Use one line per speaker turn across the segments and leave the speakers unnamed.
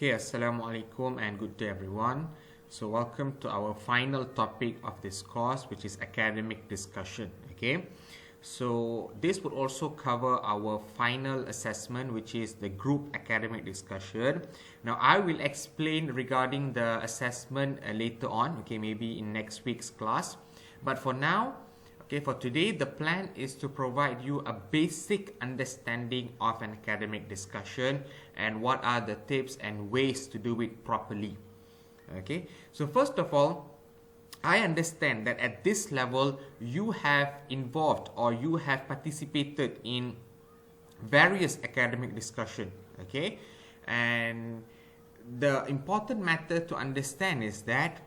Okay, Assalamualaikum and good day everyone. So welcome to our final topic of this course, which is academic discussion. Okay, so this would also cover our final assessment, which is the group academic discussion. Now I will explain regarding the assessment later on, okay, maybe in next week's class. But for now, okay, for today, the plan is to provide you a basic understanding of an academic discussion and what are the tips and ways to do it properly. Okay, so first of all, I understand that at this level, you have involved or you have participated in various academic discussion. Okay, and the important matter to understand is that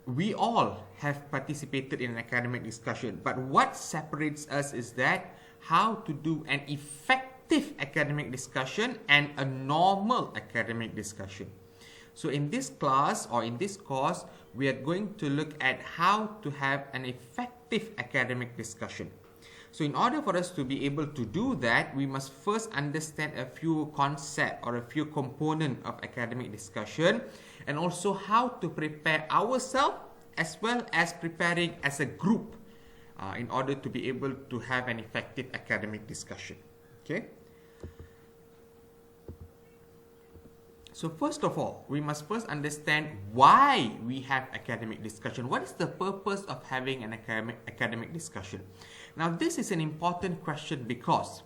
we all have participated in an academic discussion, but what separates us is that how to do an effective academic discussion and a normal academic discussion. So in this class or in this course, we are going to look at how to have an effective academic discussion. So in order for us to be able to do that, we must first understand a few concepts or a few components of academic discussion, and also how to prepare ourselves as well as preparing as a group in order to be able to have an effective academic discussion. Okay. So first of all, we must first understand why we have academic discussion. What is the purpose of having an academic discussion? Now this is an important question because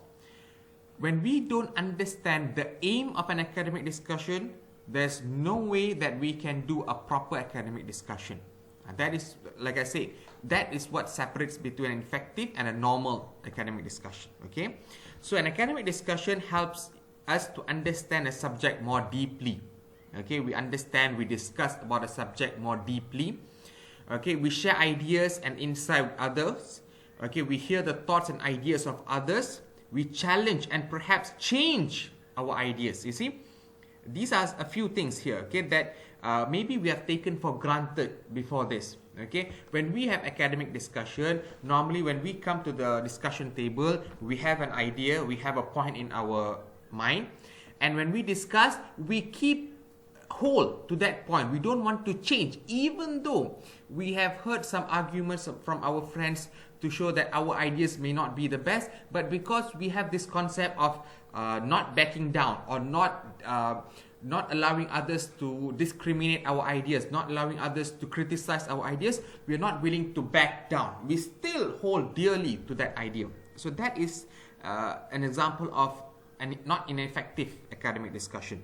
when we don't understand the aim of an academic discussion, there's no way that we can do a proper academic discussion. And that is, like I said, that is what separates between an effective and a normal academic discussion. Okay, so an academic discussion helps us to understand a subject more deeply. Okay, we understand, we discuss about a subject more deeply. Okay, we share ideas and insight with others. Okay, we hear the thoughts and ideas of others. We challenge and perhaps change our ideas. You see, these are a few things here, okay, that maybe we have taken for granted before this. Okay, when we have academic discussion, normally when we come to the discussion table, we have an idea, we have a point in our mind, and when we discuss, we keep hold to that point. We don't want to change, even though we have heard some arguments from our friends to show that our ideas may not be the best, but because we have this concept of not backing down or not allowing others to discriminate our ideas, not allowing others to criticize our ideas, we are not willing to back down. We still hold dearly to that idea. So that is an example of not an effective academic discussion.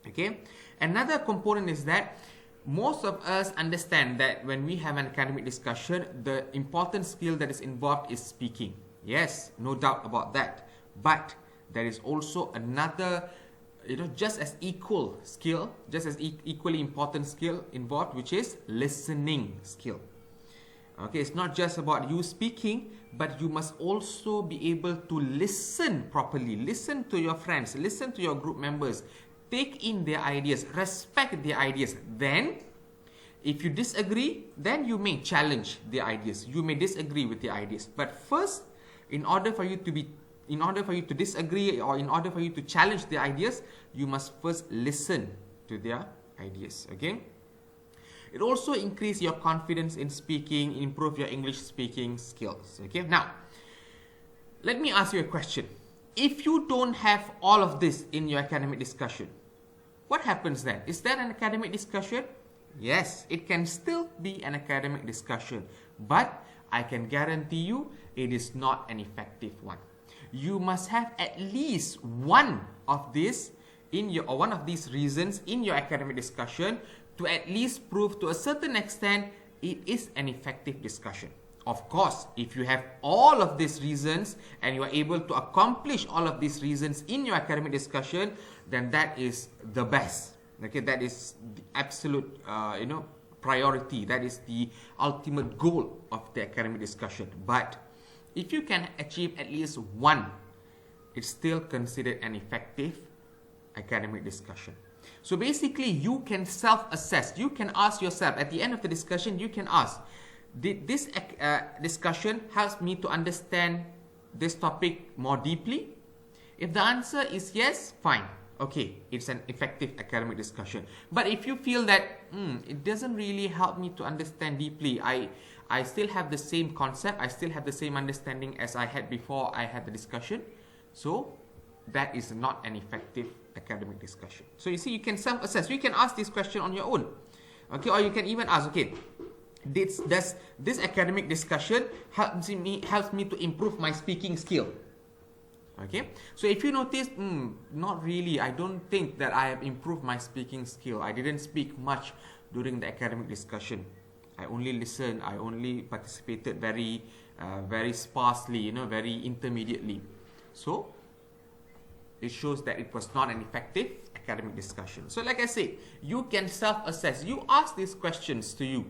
Okay, another component is that most of us understand that when we have an academic discussion, the important skill that is involved is speaking. Yes, no doubt about that. But there is also another, just as equal skill, just as equally important skill involved, which is listening skill. Okay, it's not just about you speaking, but you must also be able to listen properly. Listen to your friends, listen to your group members, take in their ideas, respect their ideas. Then, if you disagree, then you may challenge their ideas. You may disagree with their ideas. But first, in order for you to disagree or in order for you to challenge their ideas, you must first listen to their ideas. Okay? It also increases your confidence in speaking, improve your English speaking skills. Okay? Now, let me ask you a question. If you don't have all of this in your academic discussion, what happens then? Is that an academic discussion? Yes, it can still be an academic discussion, but I can guarantee you it is not an effective one. You must have at least one of these one of these reasons in your academic discussion to at least prove to a certain extent it is an effective discussion. Of course, if you have all of these reasons and you are able to accomplish all of these reasons in your academic discussion, then that is the best. Okay, that is the absolute, priority. That is the ultimate goal of the academic discussion. But if you can achieve at least one, it's still considered an effective academic discussion. So basically, you can self-assess. You can ask yourself, at the end of the discussion, you can ask, did this discussion help me to understand this topic more deeply? If the answer is yes, fine. okay, it's an effective academic discussion. But if you feel that it doesn't really help me to understand deeply, I still have the same concept, I still have the same understanding as I had before I had the discussion, so that is not an effective academic discussion. So you see, you can self-assess. You can ask this question on your own, okay, or you can even ask, okay, does this academic discussion helps me to improve my speaking skill? Okay, so if you notice, not really, I don't think that I have improved my speaking skill. I didn't speak much during the academic discussion. I only listened, I only participated very sparsely, very intermediately. So it shows that it was not an effective academic discussion. So like I said, you can self-assess. You ask these questions to you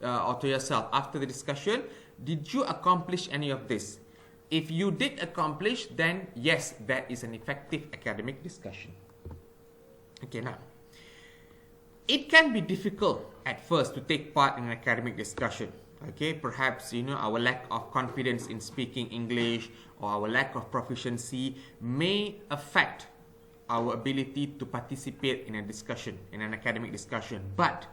or to yourself after the discussion. Did you accomplish any of this? If you did accomplish, then yes, that is an effective academic discussion. Okay, now, it can be difficult at first to take part in an academic discussion. Okay, perhaps, our lack of confidence in speaking English or our lack of proficiency may affect our ability to participate in a discussion, in an academic discussion. But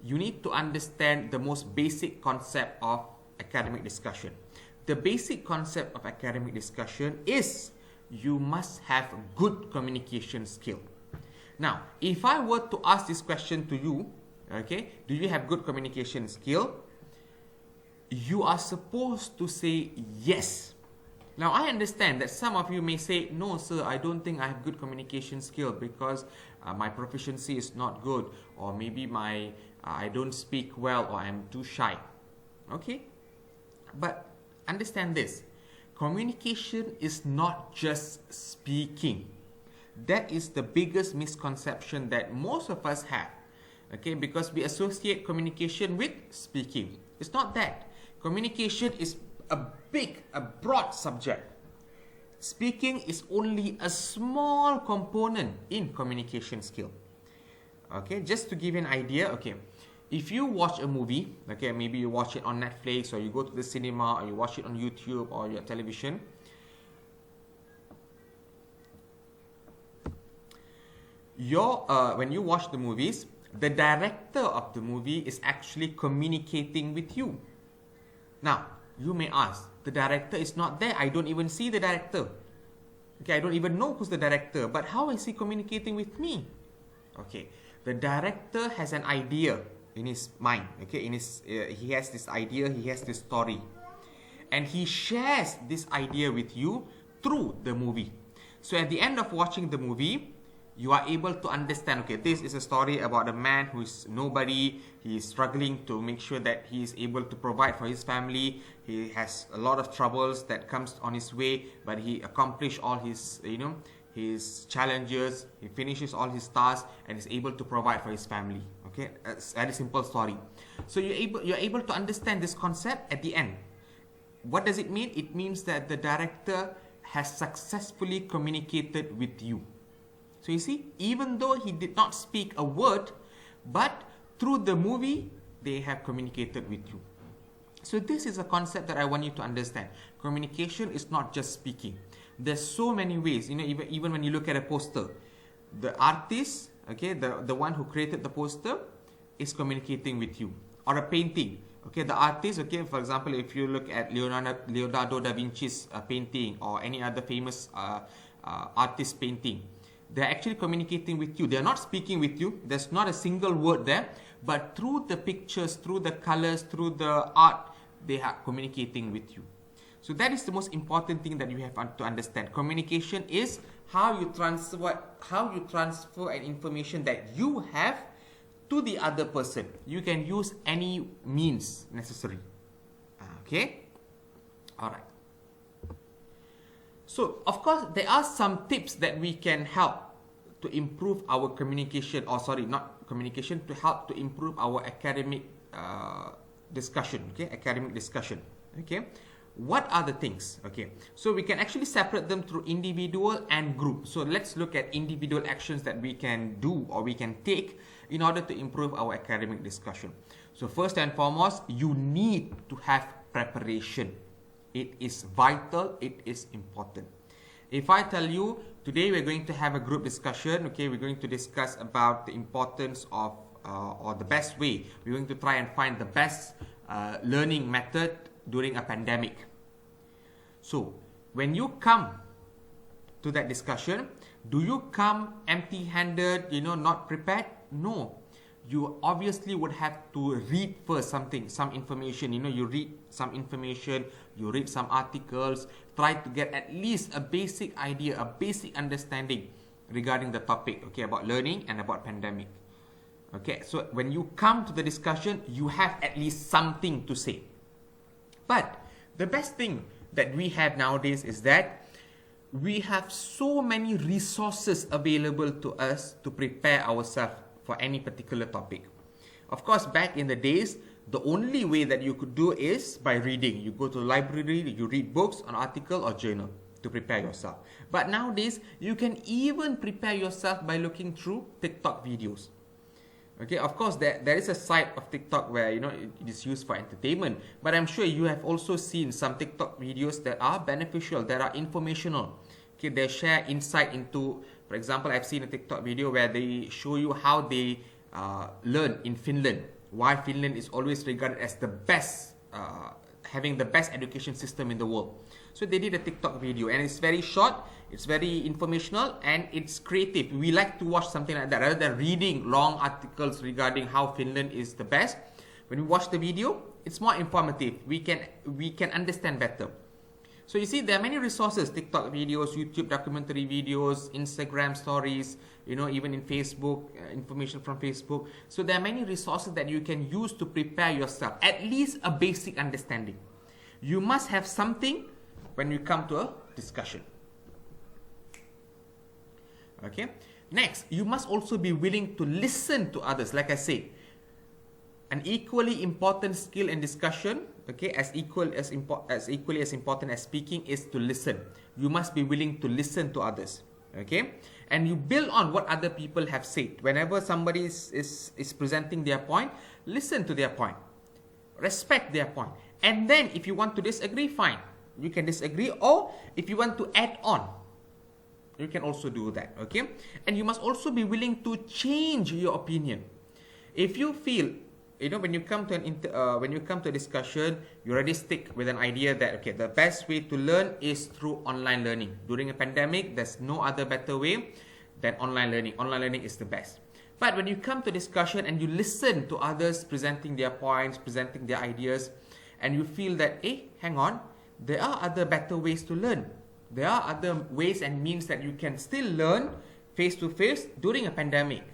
you need to understand the most basic concept of academic discussion. The basic concept of academic discussion is you must have good communication skill. Now, if I were to ask this question to you, okay, do you have good communication skill? You are supposed to say yes. Now, I understand that some of you may say, no, sir, I don't think I have good communication skill because my proficiency is not good, or maybe I don't speak well, or I'm too shy. Okay, but understand this. Communication is not just speaking. That is the biggest misconception that most of us have. Okay, because we associate communication with speaking. It's not that. Communication is a broad subject. Speaking is only a small component in communication skill. Okay, just to give you an idea, okay, if you watch a movie, okay, maybe you watch it on Netflix, or you go to the cinema, or you watch it on YouTube or your television, when you watch the movies, the director of the movie is actually communicating with you. Now, you may ask, the director is not there. I don't even see the director. Okay, I don't even know who's the director. But how is he communicating with me? Okay, the director has an idea in his mind. Okay, he has this idea, he has this story, and he shares this idea with you through the movie. So at the end of watching the movie, you are able to understand, okay, this is a story about a man who is nobody. He is struggling to make sure that he is able to provide for his family. He has a lot of troubles that comes on his way, but he accomplished all his, his challenges. He finishes all his tasks and is able to provide for his family. Okay, it's a very simple story. So you're able to understand this concept at the end. What does it mean? It means that the director has successfully communicated with you. So you see, even though he did not speak a word, but through the movie, they have communicated with you. So this is a concept that I want you to understand. Communication is not just speaking. There's so many ways. Even when you look at a poster, the artist, okay, the one who created the poster is communicating with you. Or a painting, okay, the artist, okay, for example, if you look at Leonardo da Vinci's painting, or any other famous artist painting, they're actually communicating with you. They're not speaking with you. There's not a single word there. But through the pictures, through the colors, through the art, they are communicating with you. So that is the most important thing that you have to understand. Communication is how you transfer an information that you have to the other person. You can use any means necessary. Okay? Alright. So, of course, there are some tips that we can help to improve our communication, to help to improve our academic discussion, okay, academic discussion, okay. What are the things? Okay, so we can actually separate them through individual and group. So let's look at individual actions that we can do or we can take in order to improve our academic discussion. So first and foremost, you need to have preparation. It is vital, it is important. If I tell you, today we're going to have a group discussion, okay, we're going to discuss about the importance of, or the best way, we're going to try and find the best learning method during a pandemic. So, when you come to that discussion, do you come empty-handed, not prepared? No. You obviously would have to read first some information, you read some information, you read some articles, try to get at least a basic idea, a basic understanding regarding the topic, okay, about learning and about pandemic. Okay, so when you come to the discussion, you have at least something to say. But the best thing that we have nowadays is that we have so many resources available to us to prepare ourselves for any particular topic. Of course, back in the days, the only way that you could do is by reading. You go to the library, you read books, an article or journal to prepare yourself. But nowadays, you can even prepare yourself by looking through TikTok videos. Okay, of course, there is a side of TikTok where, it is used for entertainment. But I'm sure you have also seen some TikTok videos that are beneficial, that are informational. Okay, they share insight into, for example, I've seen a TikTok video where they show you how they learn in Finland. Why Finland is always regarded as the best, having the best education system in the world. So they did a TikTok video and it's very short, it's very informational and it's creative. We like to watch something like that rather than reading long articles regarding how Finland is the best. When we watch the video, it's more informative. We can understand better. So you see, there are many resources, TikTok videos, YouTube documentary videos, Instagram stories, even in Facebook, information from Facebook. So there are many resources that you can use to prepare yourself, at least a basic understanding. You must have something when you come to a discussion. Okay. Next, you must also be willing to listen to others. Like I said, an equally important skill in discussion, okay, as equally as important as speaking, is to listen. You must be willing to listen to others, okay, and you build on what other people have said. Whenever somebody is presenting their point, listen to their point, respect their point, and then if you want to disagree, fine, you can disagree, or if you want to add on, you can also do that, okay. And you must also be willing to change your opinion. If you feel, when you come to a discussion, you already stick with an idea that, okay, the best way to learn is through online learning. During a pandemic, there's no other better way than online learning. Online learning is the best. But when you come to discussion and you listen to others presenting their points, presenting their ideas, and you feel that, hang on, there are other better ways to learn. There are other ways and means that you can still learn face-to-face during a pandemic.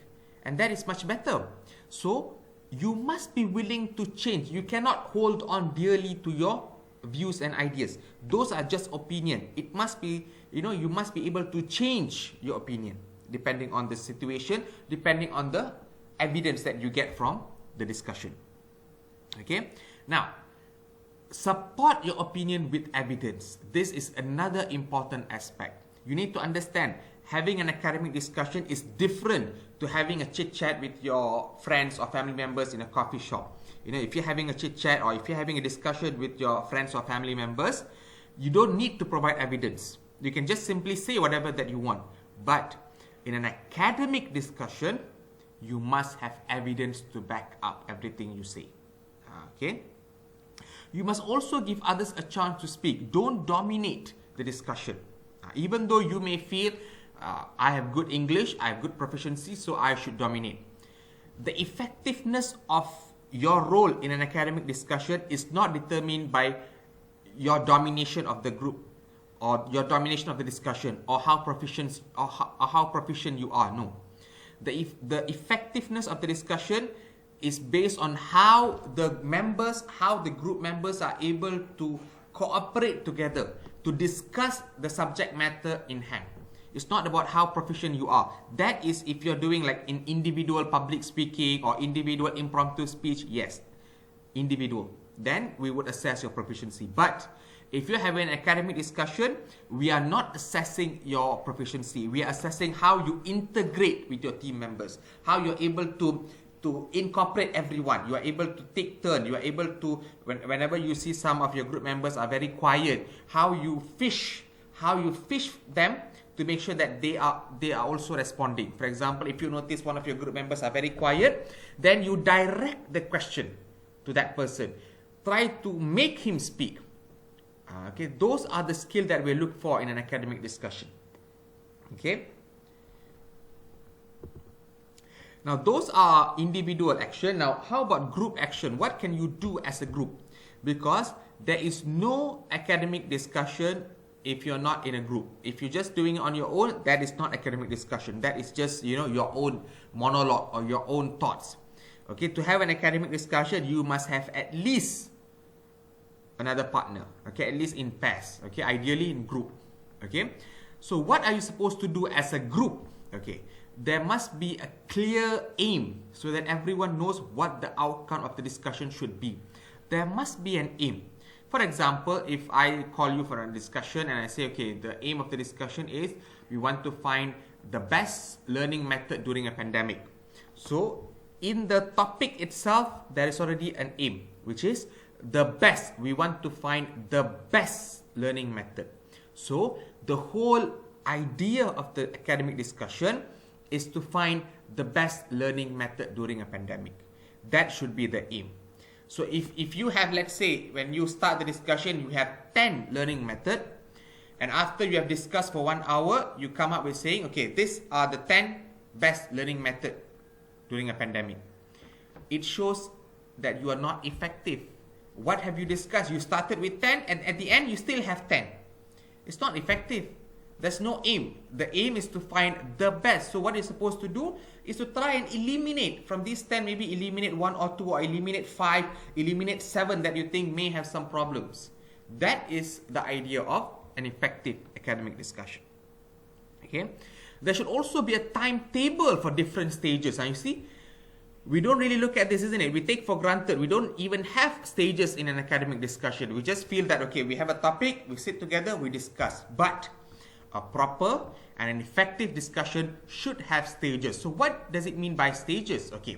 And that is much better. So, you must be willing to change. You cannot hold on dearly to your views and ideas. Those are just opinion. It must be, you must be able to change your opinion depending on the situation, depending on the evidence that you get from the discussion. Okay? Now, support your opinion with evidence. This is another important aspect. You need to understand, having an academic discussion is different to having a chit-chat with your friends or family members in a coffee shop. If you're having a chit-chat or if you're having a discussion with your friends or family members, you don't need to provide evidence. You can just simply say whatever that you want. But in an academic discussion, you must have evidence to back up everything you say. Okay? You must also give others a chance to speak. Don't dominate the discussion. Even though you may feel, I have good English, I have good proficiency, so I should dominate. The effectiveness of your role in an academic discussion is not determined by your domination of the group or your domination of the discussion or how proficient you are. No. The effectiveness of the discussion is based on how the group members are able to cooperate together to discuss the subject matter in hand. It's not about how proficient you are. That is if you're doing like in individual public speaking or individual impromptu speech, yes, individual. Then we would assess your proficiency. But if you're having an academic discussion, we are not assessing your proficiency. We are assessing how you integrate with your team members, how you're able to incorporate everyone. You are able to take turn. You are able to, whenever you see some of your group members are very quiet, how you fish, how you fish them to make sure that they are also responding. For example, if you notice one of your group members are very quiet, then you direct the question to that person. Try to make him speak. Okay, those are the skills that we look for in an academic discussion. Okay. Now, those are individual action. Now, how about group action? What can you do as a group? Because there is no academic discussion if you're not in a group. If you're just doing it on your own, that is not academic discussion. That is just, your own monologue or your own thoughts. Okay, to have an academic discussion, you must have at least another partner. Okay, at least in pairs. Okay, ideally in group. Okay, so what are you supposed to do as a group? Okay, there must be a clear aim so that everyone knows what the outcome of the discussion should be. There must be an aim. For example, if I call you for a discussion and I say, okay, the aim of the discussion is we want to find the best learning method during a pandemic. So, in the topic itself, there is already an aim, which is the best. We want to find the best learning method. So, the whole idea of the academic discussion is to find the best learning method during a pandemic. That should be the aim. So if you have, let's say, when you start the discussion, you have 10 learning method, and after you have discussed for 1 hour, you come up with saying, okay, these are the 10 best learning method during a pandemic. It shows that you are not effective. What have you discussed? You started with 10, and at the end, you still have 10. It's not effective. There's no aim. The aim is to find the best. So what you're supposed to do is to try and eliminate from these 10, maybe eliminate 1 or 2, or eliminate 5, eliminate 7 that you think may have some problems. That is the idea of an effective academic discussion. Okay. There should also be a timetable for different stages. And you see, we don't really look at this, isn't it? We take for granted. We don't even have stages in an academic discussion. We just feel that, okay, we have a topic, we sit together, we discuss. But a proper and an effective discussion should have stages. So what does it mean by stages? Okay,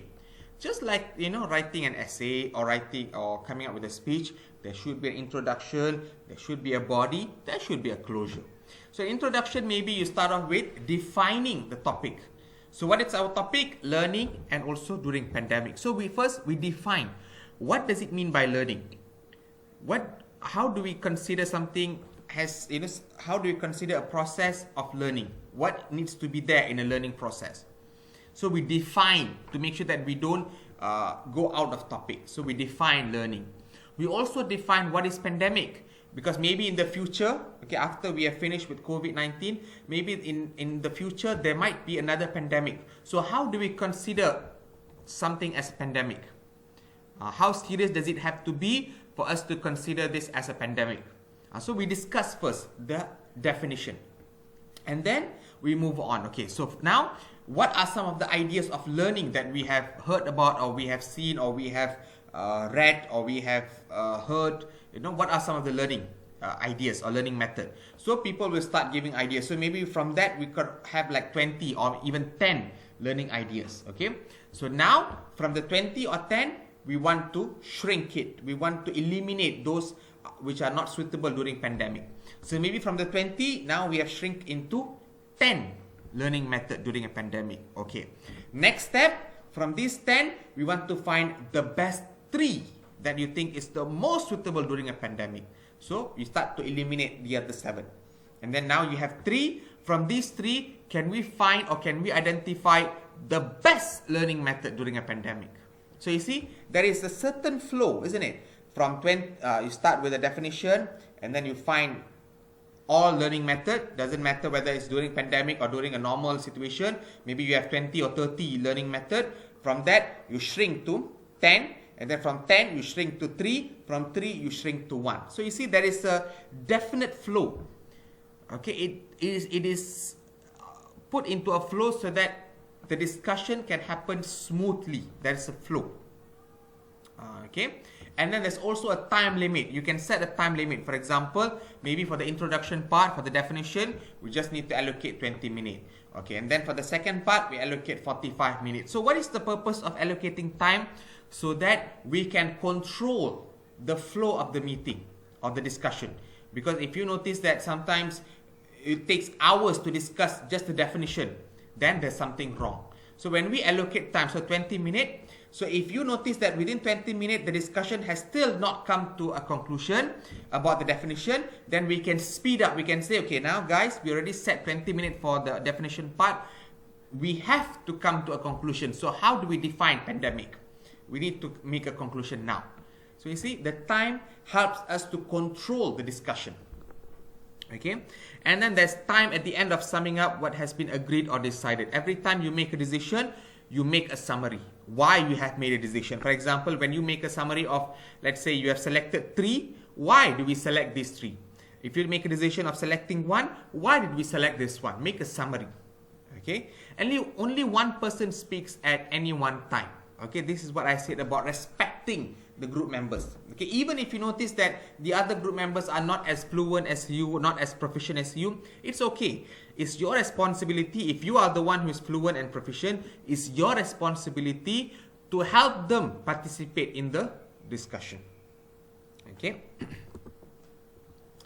just like, writing an essay or writing or coming up with a speech, there should be an introduction, there should be a body, there should be a closure. So introduction, maybe you start off with defining the topic. So what is our topic? Learning, and also during pandemic. So we define what does it mean by learning. How do we consider something how do you consider a process of learning? What needs to be there in a learning process? So we define to make sure that we don't go out of topic. So we define learning. We also define what is pandemic, because maybe in the future, okay, after we have finished with COVID-19, maybe in the future there might be another pandemic. So how do we consider something as a pandemic? How serious does it have to be for us to consider this as a pandemic? So we discuss first the definition, and then we move on. Okay, so now what are some of the ideas of learning that we have heard about, or we have seen, or we have read, or we have heard? What are some of the learning ideas or learning method? So people will start giving ideas. So maybe from that we could have like 20 or even 10 learning ideas. Okay, so now from the 20 or 10, we want to shrink it. We want to eliminate those which are not suitable during pandemic. So maybe from the 20, now we have shrink into 10 learning method during a pandemic. Okay. Next step, from these 10, we want to find the best 3 that you think is the most suitable during a pandemic. So you start to eliminate the other 7. And then now you have 3. From these 3, can we find or can we identify the best learning method during a pandemic? So you see, there is a certain flow, isn't it? From 20, you start with a definition, and then you find all learning method. Doesn't matter whether it's during pandemic or during a normal situation. Maybe you have 20 or 30 learning method. From that, you shrink to 10. And then from 10, you shrink to 3. From 3, you shrink to 1. So you see, there is a definite flow. Okay, it is put into a flow so that the discussion can happen smoothly. There is a flow. Okay. And then there's also a time limit. You can set a time limit. For example, maybe for the introduction part, for the definition, we just need to allocate 20 minutes. Okay, and then for the second part, we allocate 45 minutes. So what is the purpose of allocating time? So that we can control the flow of the meeting or the discussion. Because if you notice that sometimes it takes hours to discuss just the definition, then there's something wrong. So when we allocate time, so 20 minutes, so if you notice that within 20 minutes the discussion has still not come to a conclusion about the definition, then we can speed up. We can say, okay, now guys, we already set 20 minutes for the definition part. We have to come to a conclusion. So how do we define pandemic? We need to make a conclusion now. So you see, the time helps us to control the discussion. Okay, and then there's time at the end of summing up what has been agreed or decided. Every time you make a decision, you make a summary why you have made a decision. For example, when you make a summary of, let's say you have selected 3, why do we select these 3? If you make a decision of selecting 1, why did we select this one? Make a summary. Okay, only one person speaks at any one time. Okay, this is what I said about respecting the group members. Okay, even if you notice that the other group members are not as fluent as you, not as proficient as you, it's okay. It's your responsibility. If you are the one who is fluent and proficient, it's your responsibility to help them participate in the discussion. Okay.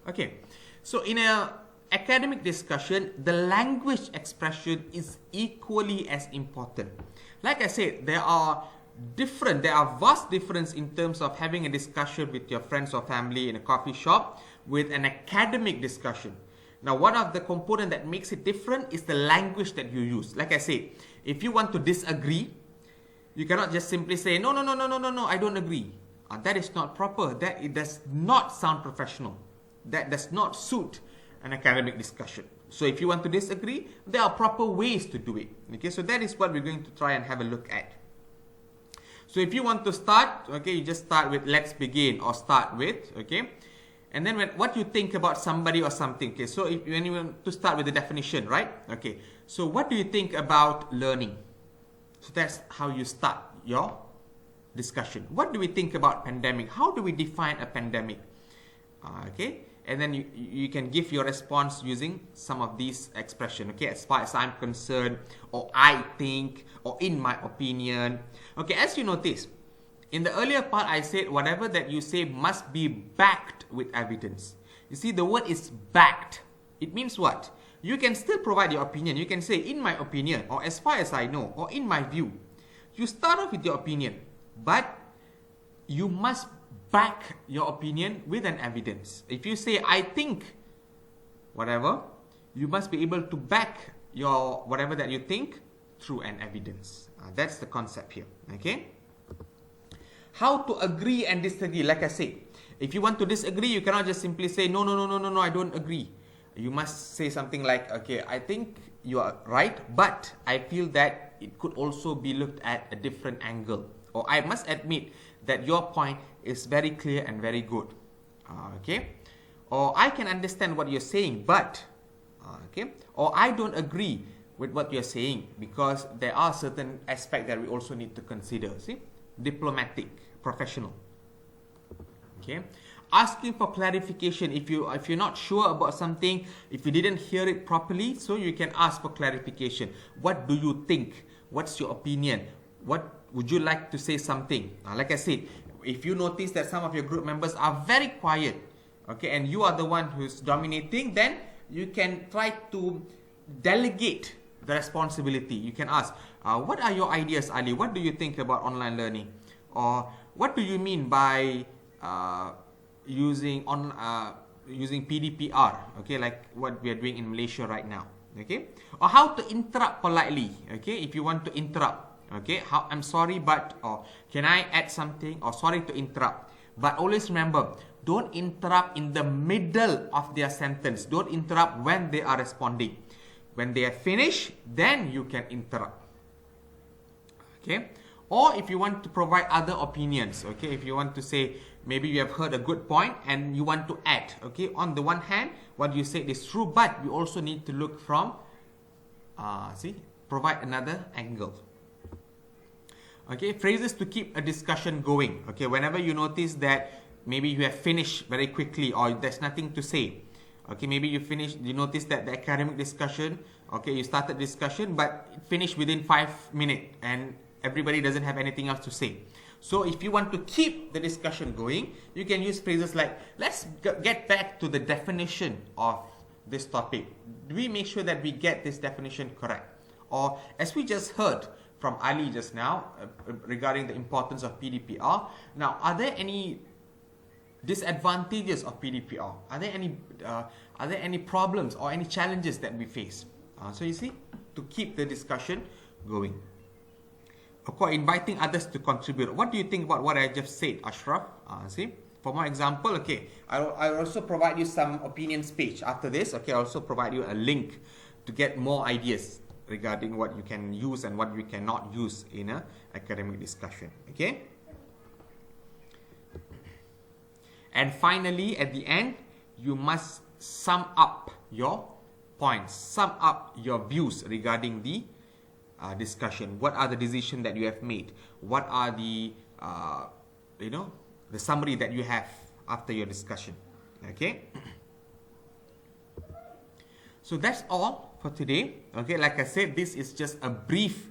Okay. So in a academic discussion, the language expression is equally as important. Like I said, there are vast difference in terms of having a discussion with your friends or family in a coffee shop with an academic discussion. Now, one of the components that makes it different is the language that you use. Like I said, if you want to disagree, you cannot just simply say, no, I don't agree. That is not proper. It does not sound professional. That does not suit an academic discussion. So if you want to disagree, there are proper ways to do it. Okay, so that is what we're going to try and have a look at. So if you want to start, okay, you just start with let's begin or start with, okay. And then what you think about somebody or something. Okay, so when you want to start with the definition, right? Okay, so what do you think about learning? So that's how you start your discussion. What do we think about pandemic? How do we define a pandemic? Okay. And then you can give your response using some of these expressions. Okay, as far as I'm concerned, or I think, or in my opinion. Okay, as you notice, in the earlier part I said whatever that you say must be backed with evidence. You see, the word is backed. It means what? You can still provide your opinion. You can say, in my opinion, or as far as I know, or in my view. You start off with your opinion, but you must back your opinion with an evidence. If you say, I think whatever, you must be able to back your whatever that you think through an evidence. That's the concept here. Okay. How to agree and disagree? Like I said, if you want to disagree, you cannot just simply say, no, I don't agree. You must say something like, okay, I think you are right, but I feel that it could also be looked at a different angle. Or I must admit that your point is very clear and very good. Okay. Or I can understand what you're saying, but okay. Or I don't agree with what you're saying because there are certain aspects that we also need to consider. See, diplomatic, professional. Okay. Asking for clarification if you're not sure about something, if you didn't hear it properly, so you can ask for clarification. What do you think? What's your opinion? What would you like to say something? Like I said, if you notice that some of your group members are very quiet, okay, and you are the one who's dominating, then you can try to delegate the responsibility. You can ask, what are your ideas, Ali? What do you think about online learning? Or what do you mean by using PDPR? Okay, like what we are doing in Malaysia right now. Okay, or how to interrupt politely. Okay, if you want to interrupt. Okay, I'm sorry, but, or can I add something? Or sorry to interrupt. But always remember, don't interrupt in the middle of their sentence. Don't interrupt when they are responding. When they are finished, then you can interrupt. Okay, or if you want to provide other opinions. Okay, if you want to say, maybe you have heard a good point and you want to add. Okay, on the one hand, what you said is true, but you also need to look from, provide another angle. Okay, phrases to keep a discussion going. Okay, whenever you notice that maybe you have finished very quickly or there's nothing to say. Okay, maybe you notice that the academic discussion, okay, you started discussion but it finished within 5 minutes and everybody doesn't have anything else to say. So if you want to keep the discussion going, you can use phrases like, let's get back to the definition of this topic, do we make sure that we get this definition correct? Or as we just heard from Ali just now regarding the importance of PDPR, now are there any disadvantages of PDPR? Are there any problems or any challenges that we face? So you see, to keep the discussion going. Of course, inviting others to contribute. What do you think about what I just said, Ashraf? See, for more example, okay, I'll also provide you some opinions page after this. Okay, I'll also provide you a link to get more ideas regarding what you can use and what you cannot use in an academic discussion. Okay. And finally, at the end, you must sum up your points, sum up your views regarding the discussion. What are the decisions that you have made? What are the, the summary that you have after your discussion? Okay. So that's all for today. Okay, like I said, this is just a brief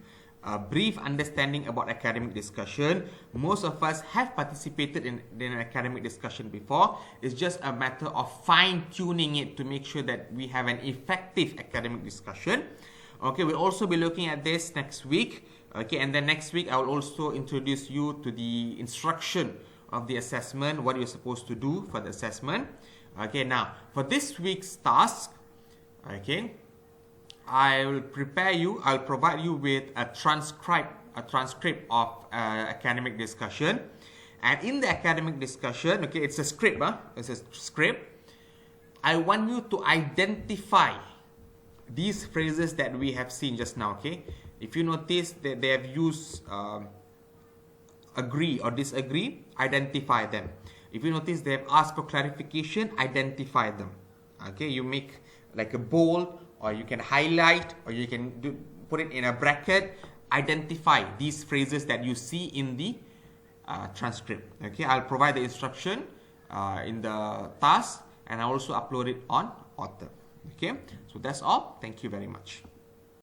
understanding about academic discussion. Most of us have participated in an academic discussion before. It's just a matter of fine-tuning it to make sure that we have an effective academic discussion. Okay, we'll also be looking at this next week. Okay, and then next week I will also introduce you to the instruction of the assessment, what you're supposed to do for the assessment. Okay, now for this week's task, okay, I'll provide you with a transcript of academic discussion. And in the academic discussion, okay, it's a script, it's a script. I want you to identify these phrases that we have seen just now, okay? If you notice that they have used agree or disagree, identify them. If you notice they have asked for clarification, identify them. Okay, you make like a bold, or you can highlight, or you can put it in a bracket. Identify these phrases that you see in the transcript. Okay, I'll provide the instruction in the task, and I'll also upload it on Author. Okay, so that's all. Thank you very much.